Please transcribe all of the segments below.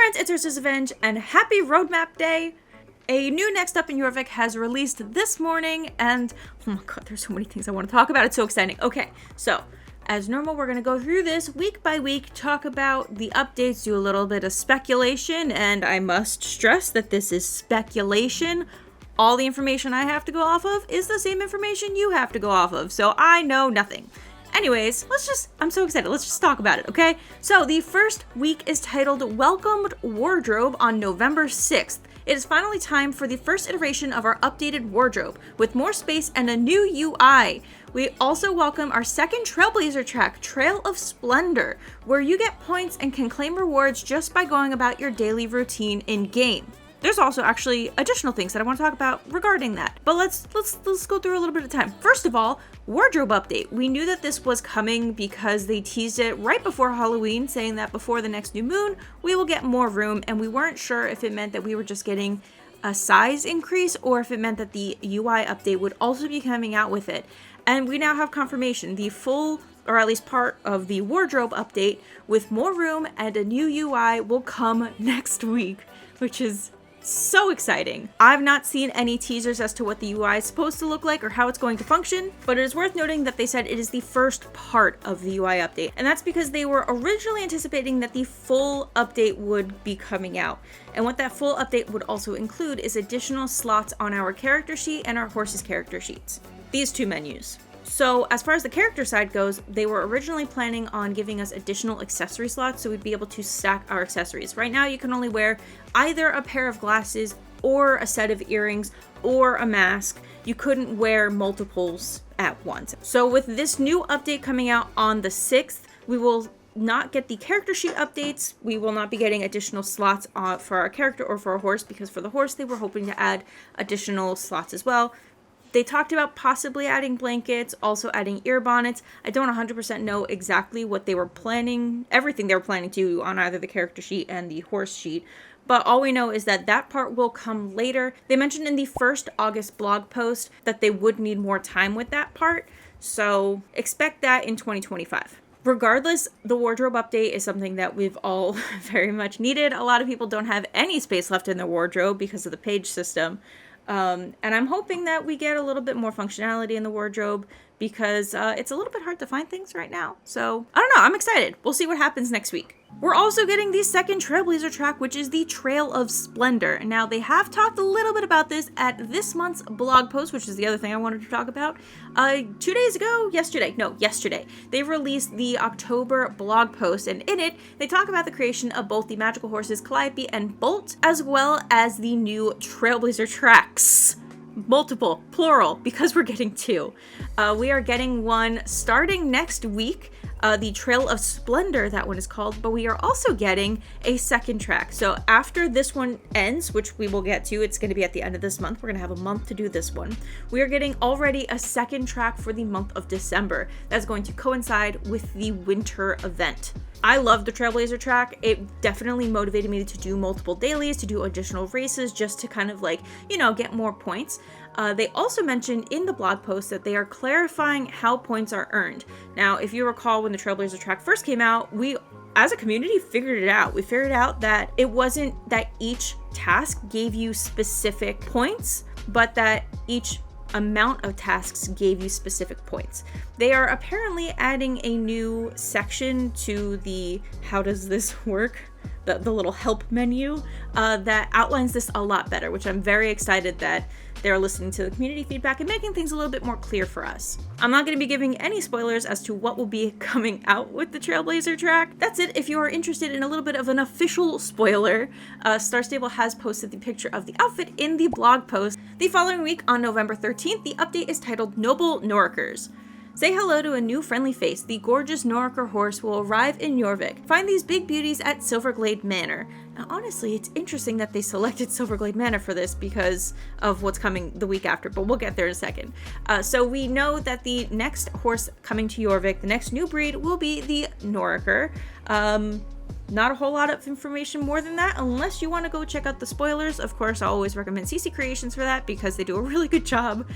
friends, it's UrsulasRevenge, and happy roadmap day! A new Next Up in Jorvik has released this morning, and oh my god, there's so many things I want to talk about. It's so exciting. Okay, so as normal, we're going to go through this week by week, talk about the updates, do a little bit of speculation, and I must stress that this is speculation. All the information I have to go off of is the same information you have to go off of, so I know nothing. Anyways, I'm so excited. Let's just talk about it, okay? So the first week is titled Welcomed Wardrobe on November 6th. It is finally time for the first iteration of our updated wardrobe, with more space and a new UI. We also welcome our second Trailblazer Track, Trail of Splendor, where you get points and can claim rewards just by going about your daily routine in-game. There's also actually additional things that I want to talk about regarding that. But let's go through a little bit of time. First of all, wardrobe update. We knew that this was coming because they teased it right before Halloween, saying that before the next new moon, we will get more room, and we weren't sure if it meant that we were just getting a size increase or if it meant that the UI update would also be coming out with it. And we now have confirmation. The full, or at least part of the wardrobe update with more room and a new UI will come next week, which is so exciting. I've not seen any teasers as to what the UI is supposed to look like or how it's going to function, but it is worth noting that they said it is the first part of the UI update, and that's because they were originally anticipating that the full update would be coming out. And what that full update would also include is additional slots on our character sheet and our horse's character sheets. These two menus. So as far as the character side goes, they were originally planning on giving us additional accessory slots so we'd be able to stack our accessories. Right now you can only wear either a pair of glasses or a set of earrings or a mask. You couldn't wear multiples at once. So with this new update coming out on the 6th, we will not get the character sheet updates. We will not be getting additional slots for our character or for our horse, because for the horse they were hoping to add additional slots as well. They talked about possibly adding blankets, also adding ear bonnets. I don't 100% know exactly what they were planning, everything they were planning to do on either the character sheet and the horse sheet. But all we know is that that part will come later. They mentioned in the first August blog post that they would need more time with that part. So expect that in 2025. Regardless, the wardrobe update is something that we've all very much needed. A lot of people don't have any space left in their wardrobe because of the page system. And I'm hoping that we get a little bit more functionality in the wardrobe, because it's a little bit hard to find things right now. So I don't know, I'm excited. We'll see what happens next week. We're also getting the second Trailblazer Track, which is the Trail of Splendor. Now, they have talked a little bit about this at this month's blog post, which is the other thing I wanted to talk about. 2 days ago, yesterday, they released the October blog post, and in it, they talk about the creation of both the magical horses Calliope and Bolt, as well as the new Trailblazer Tracks. Multiple, plural, because we're getting two. We are getting one starting next week, the Trail of Splendor, that one is called, but we are also getting a second track. So after this one ends, which we will get to, it's going to be at the end of this month. We're going to have a month to do this one. We are getting already a second track for the month of December. That's going to coincide with the winter event. I love the Trailblazer Track. It definitely motivated me to do multiple dailies, to do additional races, just to kind of like, get more points. They also mentioned in the blog post that they are clarifying how points are earned. Now, if you recall, when the Trailblazer Track first came out, we as a community figured it out. We figured out that it wasn't that each task gave you specific points, but that each amount of tasks gave you specific points. They are apparently adding a new section to the how does this work, the little help menu that outlines this a lot better, which I'm very excited that they're listening to the community feedback and making things a little bit more clear for us. I'm not going to be giving any spoilers as to what will be coming out with the Trailblazer Track. That's it. If you are interested in a little bit of an official spoiler, Star Stable has posted the picture of the outfit in the blog post. The following week, on November 13th, the update is titled Noble Norikers. Say hello to a new friendly face. The gorgeous Noriker horse will arrive in Jorvik. Find these big beauties at Silverglade Manor. Now, honestly, it's interesting that they selected Silverglade Manor for this because of what's coming the week after, but we'll get there in a second. So we know that the next horse coming to Jorvik, the next new breed, will be the Noriker. Not a whole lot of information more than that, unless you want to go check out the spoilers. Of course, I always recommend CC Creations for that because they do a really good job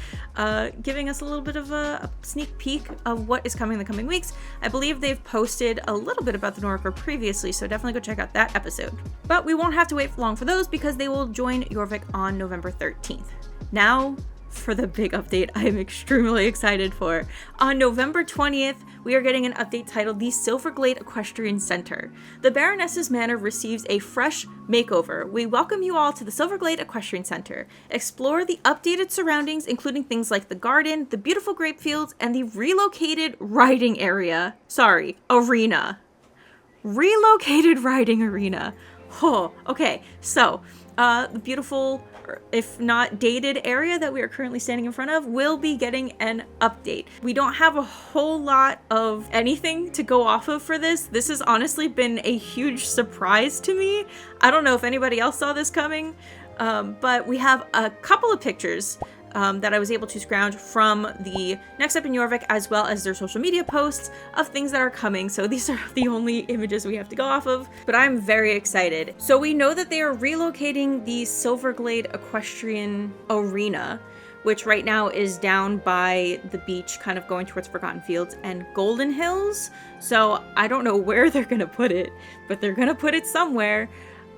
giving us a little bit of a sneak peek of what is coming in the coming weeks. I believe they've posted a little bit about the Noriker previously, so definitely go check out that episode. But we won't have to wait long for those because they will join Jorvik on November 13th. Now, for the big update I am extremely excited for. On November 20th, we are getting an update titled the Silverglade Equestrian Center. The Baroness's Manor receives a fresh makeover. We welcome you all to the Silverglade Equestrian Center. Explore the updated surroundings, including things like the garden, the beautiful grape fields, and the relocated riding area. Arena. Relocated riding arena. Oh, okay. So, the beautiful, if not dated area that we are currently standing in front of will be getting an update. We don't have a whole lot of anything to go off of for this. This has honestly been a huge surprise to me. I don't know if anybody else saw this coming, but we have a couple of pictures that I was able to scrounge from the Next Up in Jorvik, as well as their social media posts of things that are coming. So these are the only images we have to go off of, but I'm very excited. So we know that they are relocating the Silverglade Equestrian Arena, which right now is down by the beach, kind of going towards Forgotten Fields and Golden Hills. So I don't know where they're gonna put it, but they're gonna put it somewhere.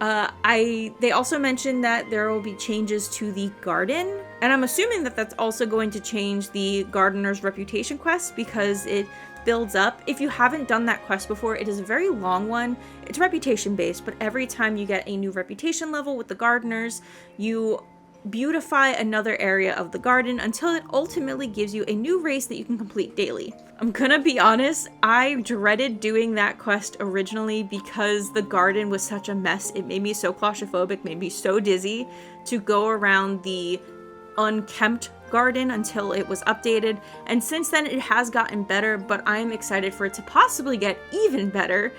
They also mentioned that there will be changes to the garden, and I'm assuming that that's also going to change the gardener's reputation quest because it builds up. If you haven't done that quest before, it is a very long one. It's reputation based, but every time you get a new reputation level with the gardeners, you beautify another area of the garden until it ultimately gives you a new race that you can complete daily. I'm gonna be honest, I dreaded doing that quest originally because the garden was such a mess. It made me so claustrophobic, made me so dizzy to go around the unkempt garden until it was updated, and since then it has gotten better, but I'm excited for it to possibly get even better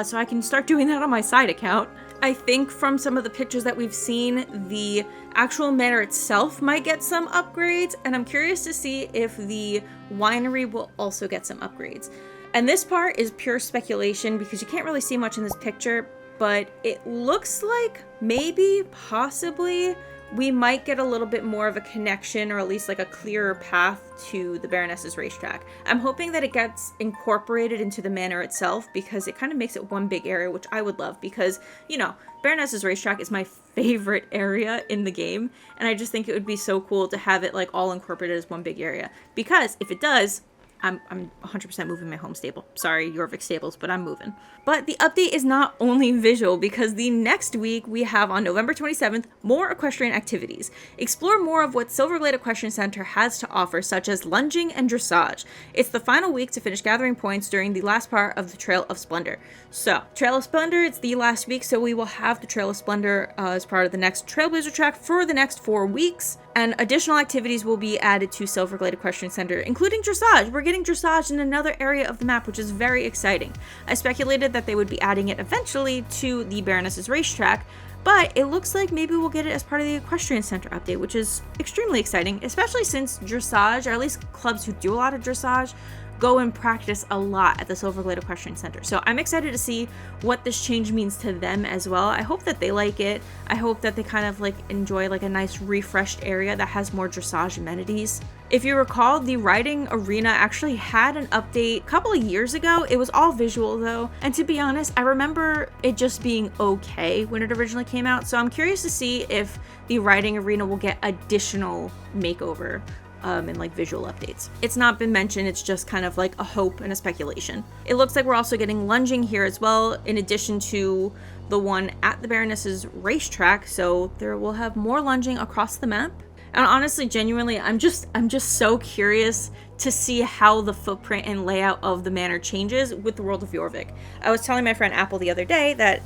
so I can start doing that on my side account. I think from some of the pictures that we've seen, the actual manor itself might get some upgrades, and I'm curious to see if the winery will also get some upgrades. And this part is pure speculation because you can't really see much in this picture, but it looks like maybe, possibly, we might get a little bit more of a connection, or at least like a clearer path to the Baroness's racetrack. I'm hoping that it gets incorporated into the manor itself because it kind of makes it one big area, which I would love because, you know, Baroness's racetrack is my favorite area in the game, and I just think it would be so cool to have it like all incorporated as one big area, because if it does, I'm 100% moving my home stable. Sorry, Jorvik stables, but I'm moving. But the update is not only visual, because the next week we have on November 27th, more equestrian activities. Explore more of what Silverglade Equestrian Center has to offer, such as lunging and dressage. It's the final week to finish gathering points during the last part of the Trail of Splendor. So, Trail of Splendor, it's the last week, so we will have the Trail of Splendor as part of the next Trailblazer Track for the next 4 weeks. And additional activities will be added to Silverglade Equestrian Center, including dressage. We're getting dressage in another area of the map, which is very exciting. I speculated that they would be adding it eventually to the Baroness's racetrack, but it looks like maybe we'll get it as part of the Equestrian Center update, which is extremely exciting, especially since dressage, or at least clubs who do a lot of dressage, go and practice a lot at the Silverglade Equestrian Center. So I'm excited to see what this change means to them as well. I hope that they like it. I hope that they kind of like enjoy like a nice refreshed area that has more dressage amenities. If you recall, the riding arena actually had an update a couple of years ago. It was all visual though, and to be honest, I remember it just being okay when it originally came out. So I'm curious to see if the riding arena will get additional makeover and like visual updates. It's not been mentioned, it's just kind of like a hope and a speculation. It looks like we're also getting lunging here as well, in addition to the one at the Baroness's racetrack, so there will have more lunging across the map. And honestly, genuinely, I'm just so curious to see how the footprint and layout of the manor changes with the world of Jorvik. I was telling my friend Apple the other day that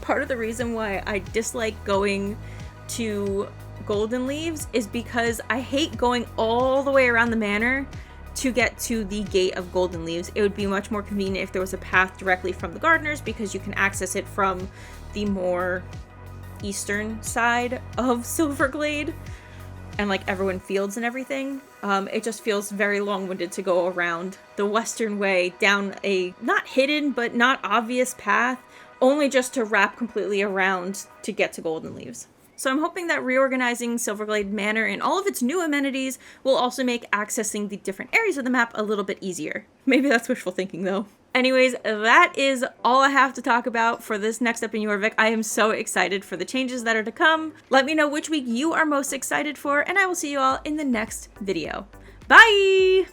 part of the reason why I dislike going to Golden Leaves is because I hate going all the way around the manor to get to the gate of Golden Leaves. It would be much more convenient if there was a path directly from the gardeners, because you can access it from the more eastern side of Silverglade and like Everyone Fields and everything. It just feels very long-winded to go around the western way down a not hidden but not obvious path only just to wrap completely around to get to Golden Leaves. So I'm hoping that reorganizing Silverglade Manor and all of its new amenities will also make accessing the different areas of the map a little bit easier. Maybe that's wishful thinking though. Anyways, that is all I have to talk about for this next up in Jorvik. I am so excited for the changes that are to come. Let me know which week you are most excited for, and I will see you all in the next video. Bye!